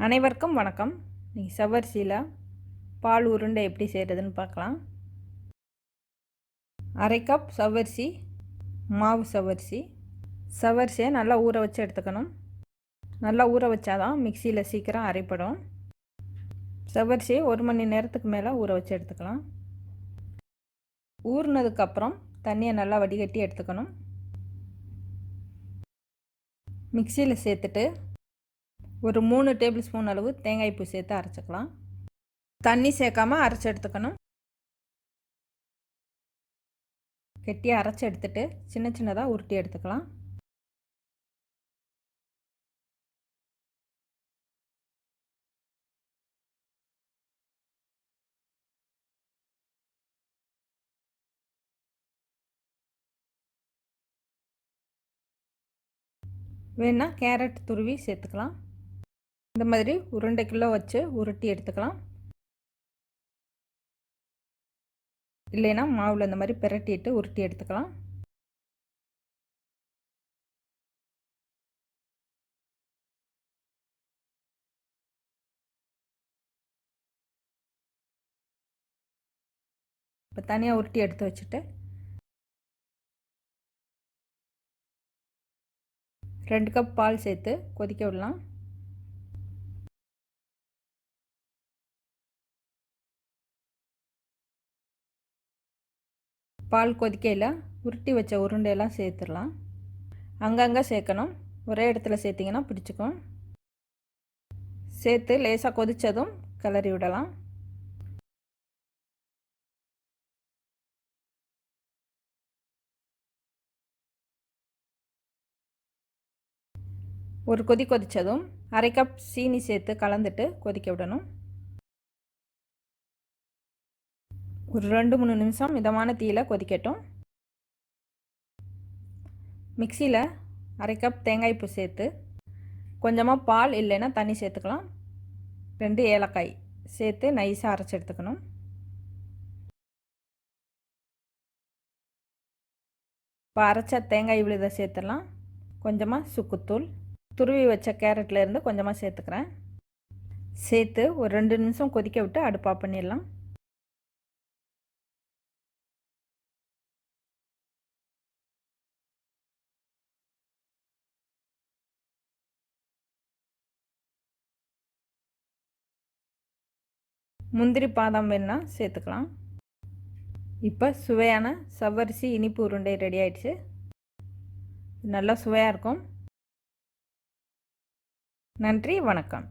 அனைவருக்கும் வணக்கம். இன்னைக்கு சவ்வரிசியில் பால் உருண்டை எப்படி செய்கிறதுன்னு பார்க்கலாம். அரை கப் சவ்வரிசி, மாவு சவ்வரிசியை நல்லா ஊற வச்சு எடுத்துக்கணும். நல்லா ஊற வச்சாதான் மிக்சியில் சீக்கிரம் அரைப்படும். சவ்வரிசியை 1 மணி நேரத்துக்கு மேலே ஊற வச்சு எடுத்துக்கலாம். ஊறினதுக்கப்புறம் தண்ணியை நல்லா வடிகட்டி எடுத்துக்கணும். மிக்சியில் சேர்த்துட்டு ஒரு 3 டேபிள் ஸ்பூன் அளவு தேங்காய் பூ சேர்த்து அரைச்சிக்கலாம். தண்ணி சேர்க்காமல் அரைச்சி எடுத்துக்கணும். கெட்டியாக அரைச்சி எடுத்துட்டு சின்ன சின்னதாக உருட்டி எடுத்துக்கலாம். வேணால் கேரட் துருவி சேர்த்துக்கலாம். இந்த மாதிரி உருண்டைக்குள்ளே வச்சு உருட்டி எடுத்துக்கலாம். இல்லைன்னா மாவில் இந்த மாதிரி பிரட்டிட்டு உருட்டி எடுத்துக்கலாம். இப்போ தனியாக உருட்டி எடுத்து வச்சுட்டு 2 கப் பால் சேர்த்து கொதிக்க விடலாம். பால் கொதிக்கையில் உருட்டி வச்ச உருண்டையெல்லாம் சேர்த்துடலாம். அங்கங்கே சேர்க்கணும். ஒரே இடத்துல சேர்த்திங்கன்னா பிடிச்சிக்கும். சேர்த்து லேசாக கொதித்ததும் கிளறி விடலாம். ஒரு கொதி கொதித்ததும் அரை கப் சீனி சேர்த்து கலந்துட்டு கொதிக்க விடணும். ஒரு 2-3 நிமிஷம் மிதமான தீயில் கொதிக்கட்டும். மிக்சியில் அரை கப் தேங்காய் பூ சேர்த்து கொஞ்சமாக பால் இல்லைன்னா தண்ணி சேர்த்துக்கலாம். 2 ஏலக்காய் சேர்த்து நைஸாக அரைச்சி எடுத்துக்கணும். இப்போ அரைச்ச தேங்காய் விழுதை சேர்த்துடலாம். கொஞ்சமாக சுக்குத்தூள், துருவி வச்ச கேரட்லேருந்து கொஞ்சமாக சேர்த்துக்கிறேன். சேர்த்து ஒரு 2 நிமிஷம் கொதிக்க விட்டு அடுப்பு ஆஃப் பண்ணிடலாம். முந்திரி பாதாம் வேணால் சேர்த்துக்கலாம். இப்போ சுவையான சவ்வரிசி இனிப்பு உருண்டை ரெடி ஆயிடுச்சு. நல்லா சுவையாக இருக்கும். நன்றி, வணக்கம்.